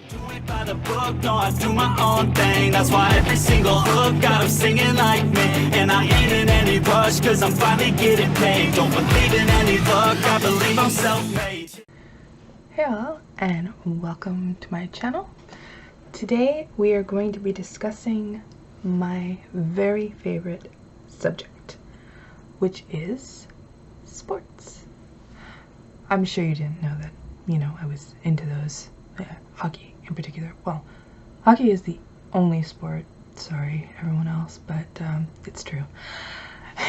Do it by the book, no, I do my own thing. That's why every single hook got them singing like me. And I ain't in any rush, cause I'm finally getting paid. Don't believe in any luck, I believe I'm self-made. Hey all, and welcome to my channel. Today we are going to be discussing my very favorite subject, which is sports. I'm sure you didn't know that, I was into those, hockey in particular. Well, hockey is the only sport, sorry everyone else, but it's true.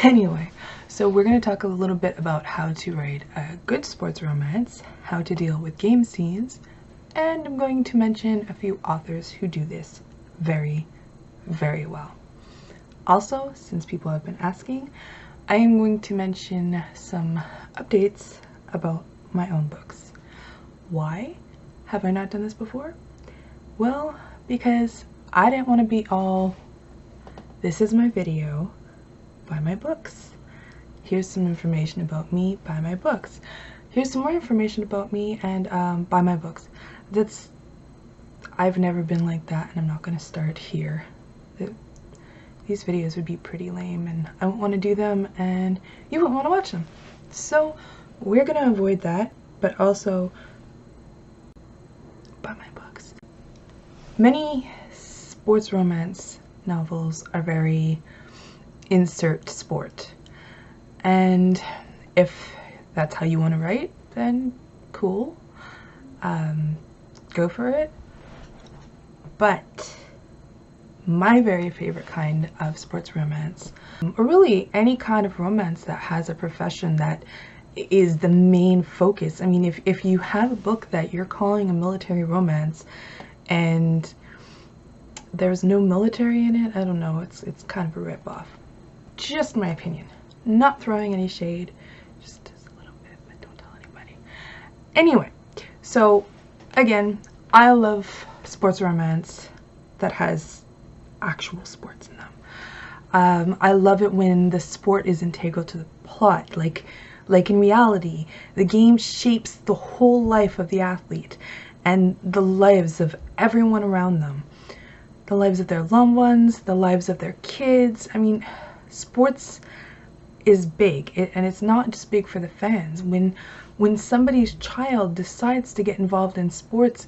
Anyway, so we're going to talk a little bit about how to write a good sports romance, how to deal with game scenes, and I'm going to mention a few authors who do this very, very well. Also, since people have been asking, I am going to mention some updates about my own books. Why have I not done this before? Well, because I didn't want to be all, this is my video, buy my books. Here's some information about me, buy my books. Here's some more information about me, and buy my books. I've never been like that, and I'm not going to start here. These videos would be pretty lame, and I won't want to do them, and you won't want to watch them. So we're going to avoid that, but also buy my books. Many sports romance novels are very insert sport, and if that's how you want to write, then cool, go for it. But my very favorite kind of sports romance, or really any kind of romance that has a profession that is the main focus. I mean, if you have a book that you're calling a military romance and there's no military in it, I don't know, it's kind of a ripoff. Just my opinion. Not throwing any shade, just a little bit, but don't tell anybody. Anyway, so again, I love sports romance that has actual sports in them. I love it when the sport is integral to the plot, like in reality, the game shapes the whole life of the athlete and the lives of everyone around them. The lives of their loved ones, the lives of their kids. I mean, sports is big, and it's not just big for the fans. When somebody's child decides to get involved in sports,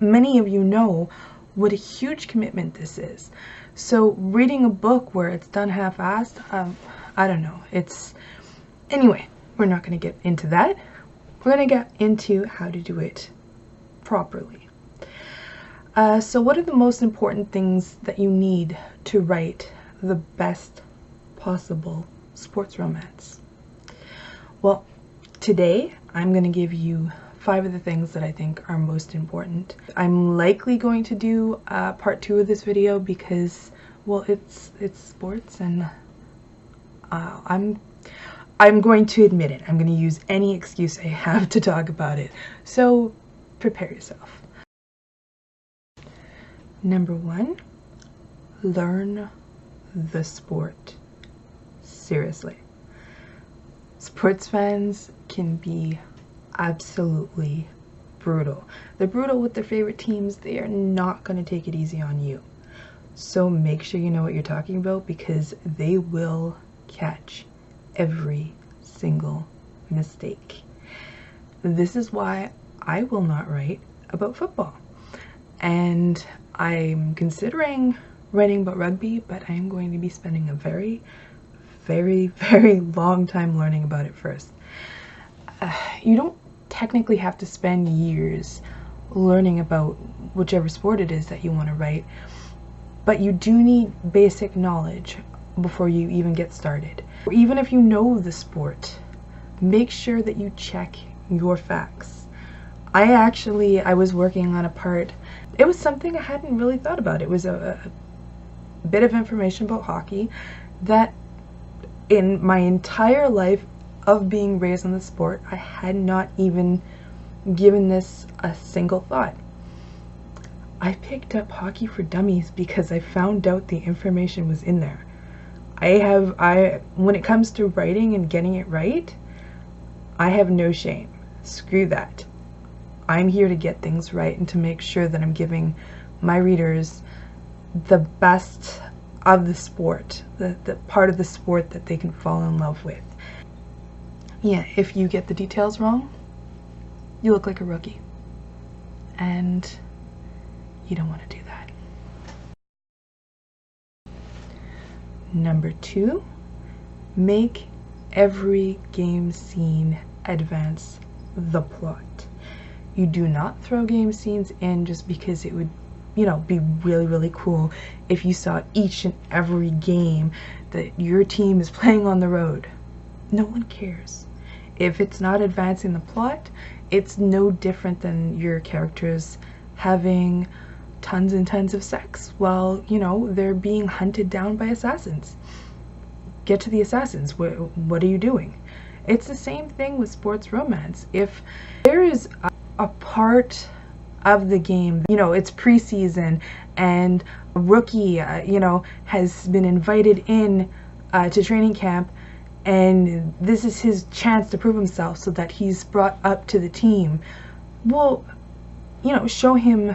many of you know what a huge commitment this is. So reading a book where it's done half-assed, I don't know. Anyway, we're not going to get into that. We're going to get into how to do it properly. So what are the most important things that you need to write the best possible sports romance? Well, today I'm going to give you 5 of the things that I think are most important. I'm likely going to do part 2 of this video because, well, it's sports, and I'm going to admit it. I'm going to use any excuse I have to talk about it. So prepare yourself. Number 1, learn the sport. Seriously. Sports fans can be absolutely brutal. They're brutal with their favorite teams. They are not going to take it easy on you. So make sure you know what you're talking about, because they will catch every single mistake. This is why I will not write about football. And I'm considering writing about rugby, but I am going to be spending a very, very, very long time learning about it first. You don't technically have to spend years learning about whichever sport it is that you want to write, but you do need basic knowledge before you even get started. Even if you know the sport, make sure that you check your facts. I was working on a part. It was something I hadn't really thought about. It was a bit of information about hockey that in my entire life of being raised in the sport, I had not even given this a single thought. I picked up Hockey for Dummies because I found out the information was in there. When it comes to writing and getting it right, I have no shame. Screw that. I'm here to get things right and to make sure that I'm giving my readers the best of the sport, the part of the sport that they can fall in love with. Yeah, if you get the details wrong, you look like a rookie. And you don't want to do that. Number 2, make every game scene advance the plot. You do not throw game scenes in just because it would, be really, really cool if you saw each and every game that your team is playing on the road. No one cares. If it's not advancing the plot, it's no different than your characters having tons and tons of sex while, they're being hunted down by assassins. Get to the assassins. What are you doing? It's the same thing with sports romance. If there is a part of the game, it's preseason and a rookie, has been invited in to training camp, and this is his chance to prove himself so that he's brought up to the team. Well, show him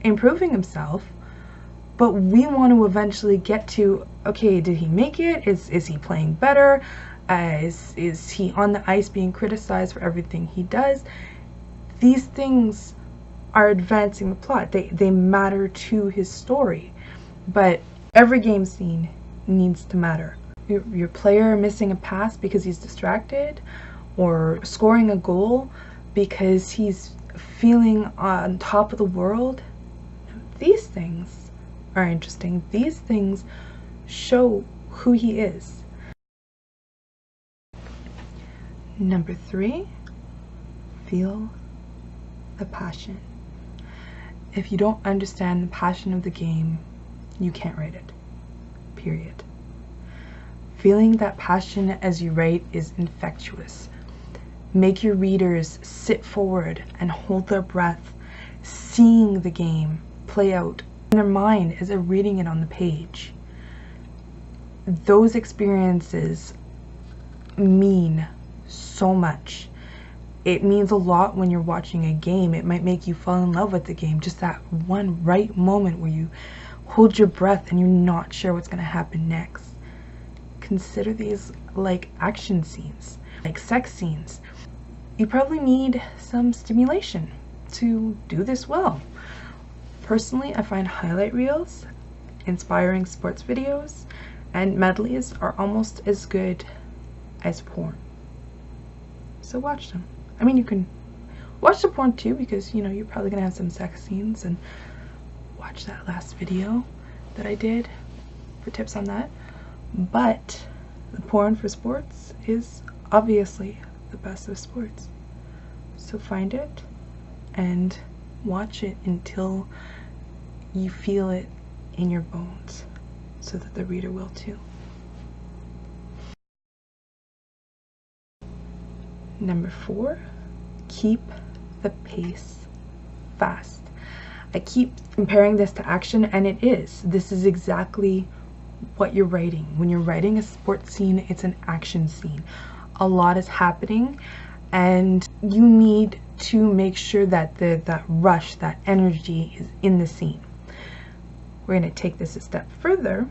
improving himself, but we want to eventually get to, okay, did he make it? Is he playing better? Is he on the ice being criticized for everything he does? These things are advancing the plot. They matter to his story. But every game scene needs to matter. Your player missing a pass because he's distracted, or scoring a goal because he's feeling on top of the world. These things are interesting. These things show who he is. Number 3, feel the passion. If you don't understand the passion of the game, you can't write it. Period. Feeling that passion as you write is infectious. Make your readers sit forward and hold their breath, seeing the game play out in their mind as they're reading it on the page. Those experiences mean so much. It means a lot when you're watching a game. It might make you fall in love with the game. Just that one right moment where you hold your breath and you're not sure what's going to happen next. Consider these like action scenes, like sex scenes. You probably need some stimulation to do this well. Personally, I find highlight reels, inspiring sports videos, and medleys are almost as good as porn. So watch them. I mean, you can watch the porn too, because you're probably gonna have some sex scenes, and watch that last video that I did for tips on that. But the porn for sports is obviously the best of sports. So find it and watch it until you feel it in your bones, so that the reader will too. Number 4, keep the pace fast. I keep comparing this to action, and it is. This is exactly what you're writing. When you're writing a sports scene, it's an action scene. A lot is happening, and you need to make sure that that rush, that energy is in the scene. We're going to take this a step further,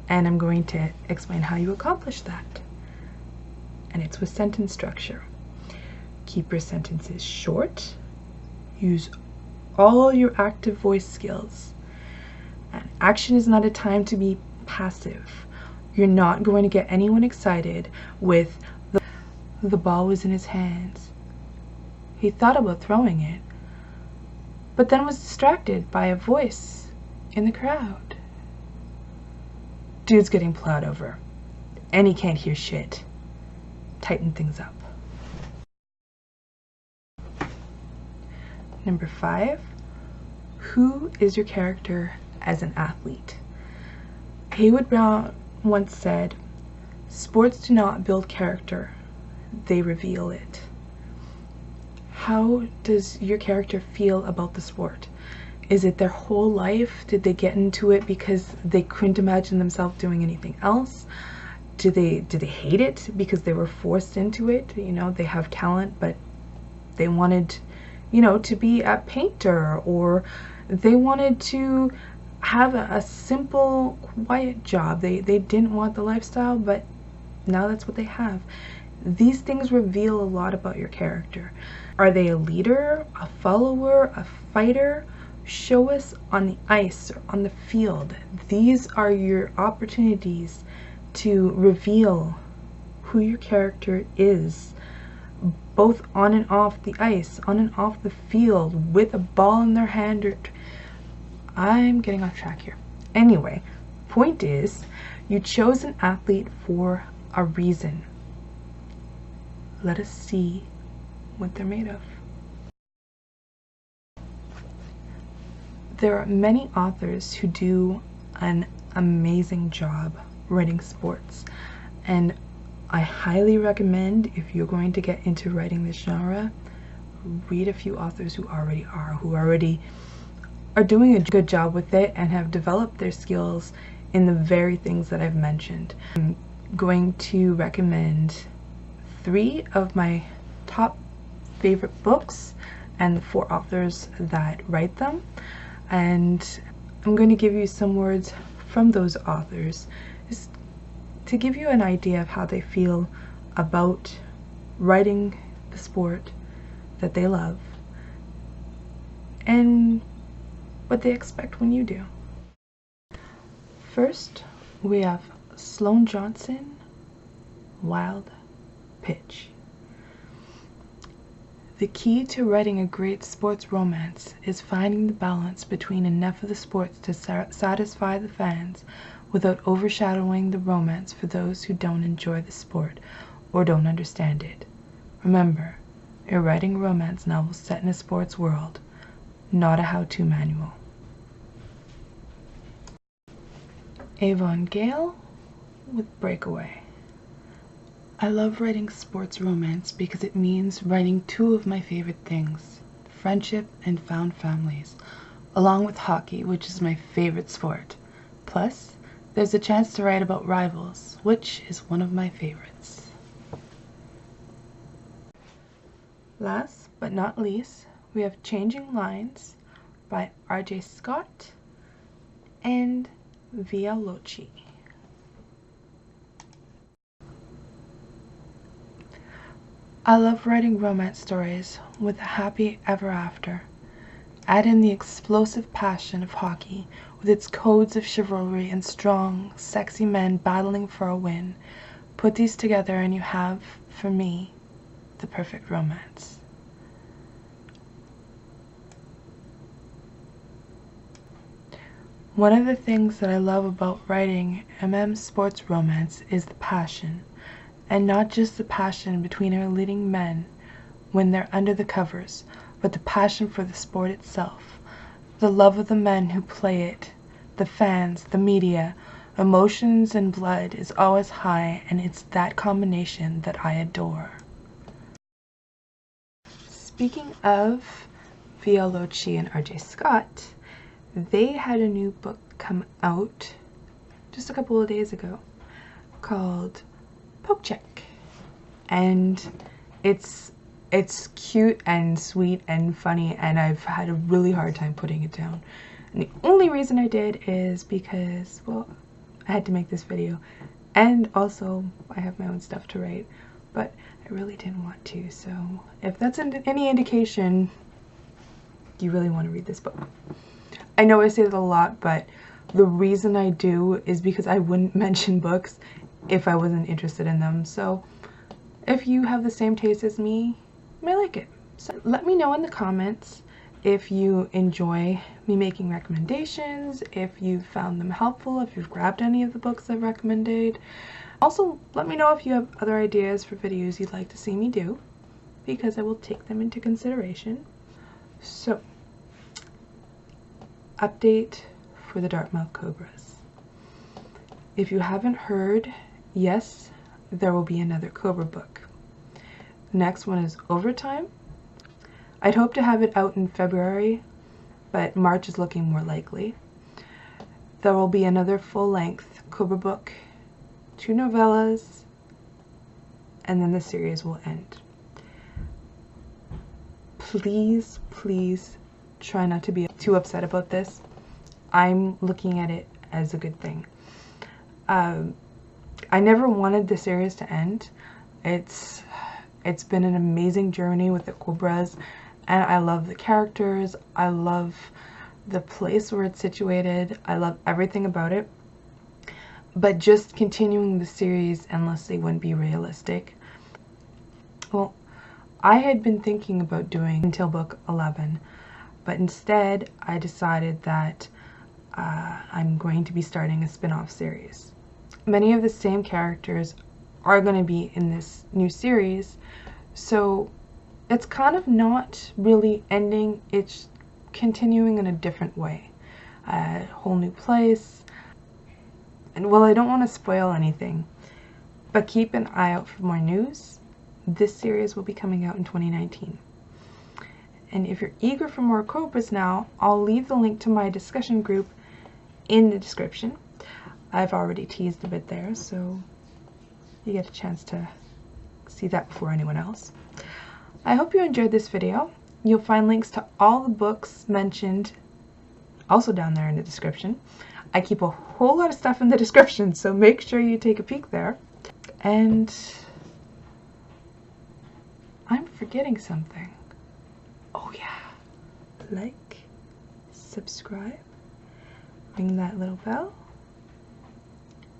and I'm going to explain how you accomplish that. And it's with sentence structure. Keep your sentences short. Use all your active voice skills. And action is not a time to be passive. You're not going to get anyone excited with the ball was in his hands. He thought about throwing it, but then was distracted by a voice in the crowd. Dude's getting plowed over, and he can't hear shit. Tighten things up. Number 5, who is your character as an athlete? Haywood Brown once said, sports do not build character, they reveal it. How does your character feel about the sport? Is it their whole life? Did they get into it because they couldn't imagine themselves doing anything else? Do they hate it because they were forced into it? They have talent, but they wanted, you know, to be a painter, or they wanted to have a simple, quiet job. They didn't want the lifestyle, but now that's what they have. These things reveal a lot about your character. Are they a leader, a follower, a fighter? Show us on the ice or on the field. These are your opportunities to reveal who your character is, both on and off the ice, on and off the field, with a ball in their hand. Or I'm getting off track here. Anyway, point is, you chose an athlete for a reason. Let us see what they're made of. There are many authors who do an amazing job writing sports, and I highly recommend, if you're going to get into writing this genre, read a few authors who already are doing a good job with it and have developed their skills in the very things that I've mentioned. I'm going to recommend 3 of my top favorite books and the 4 authors that write them, and I'm going to give you some words from those authors just to give you an idea of how they feel about writing the sport that they love and what they expect when you do. First, we have Sloan Johnson, Wild Pitch. The key to writing a great sports romance is finding the balance between enough of the sports to satisfy the fans without overshadowing the romance for those who don't enjoy the sport or don't understand it. Remember, you're writing a romance novel set in a sports world, not a how-to manual. Avon Gale with Breakaway. I love writing sports romance because it means writing 2 of my favorite things, friendship and found families, along with hockey, which is my favorite sport. Plus, there's a chance to write about rivals, which is one of my favorites. Last but not least, we have Changing Lines by R.J. Scott and Locey. I love writing romance stories with a happy ever after. Add in the explosive passion of hockey with its codes of chivalry and strong, sexy men battling for a win. Put these together and you have, for me, the perfect romance. One of the things that I love about writing sports romance is the passion, and not just the passion between our leading men when they're under the covers, but the passion for the sport itself, the love of the men who play it, the fans, the media. Emotions and blood is always high, and it's that combination that I adore. Speaking of Locey and R.J. Scott, they had a new book come out just a couple of days ago called Poke Check, and it's cute and sweet and funny, and I've had a really hard time putting it down. And the only reason I did is because, well, I had to make this video, and also I have my own stuff to write, but I really didn't want to. So if that's any indication, you really want to read this book. I know I say that a lot, but the reason I do is because I wouldn't mention books if I wasn't interested in them. So if you have the same taste as me, you may like it. So let me know in the comments if you enjoy me making recommendations, if you found them helpful, if you've grabbed any of the books I've recommended. Also, let me know if you have other ideas for videos you'd like to see me do, because I will take them into consideration. So, update for the Dartmouth Cobras. If you haven't heard, yes, there will be another Cobra book. The next one is Overtime. I'd hope to have it out in February, but March is looking more likely. There will be another full-length Cobra book, 2 novellas, and then the series will end. please, please try not to be too upset about this. I'm looking at it as a good thing. I never wanted the series to end. It's been an amazing journey with the Cobras, and I love the characters. I love the place where it's situated. I love everything about it. But just continuing the series endlessly wouldn't be realistic. Well, I had been thinking about doing until book 11, but instead I decided that I'm going to be starting a spin-off series. Many of the same characters are going to be in this new series, so it's kind of not really ending, it's continuing in a different way. A whole new place. And well, I don't want to spoil anything, but keep an eye out for more news. This series will be coming out in 2019. And if you're eager for more Cobras now, I'll leave the link to my discussion group in the description. I've already teased a bit there, so you get a chance to see that before anyone else. I hope you enjoyed this video. You'll find links to all the books mentioned also down there in the description. I keep a whole lot of stuff in the description, so make sure you take a peek there. And I'm forgetting something. Oh yeah, like, subscribe, ring that little bell,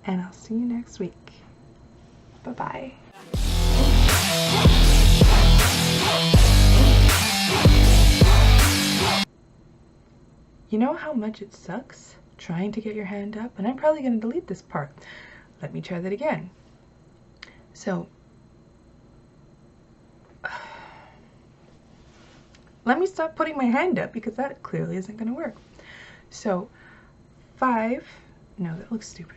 and I'll see you next week. Bye-bye. You know how much it sucks trying to get your hand up? And I'm probably going to delete this part. Let me try that again. So, let me stop putting my hand up because that clearly isn't going to work. So, 5, no, that looks stupid.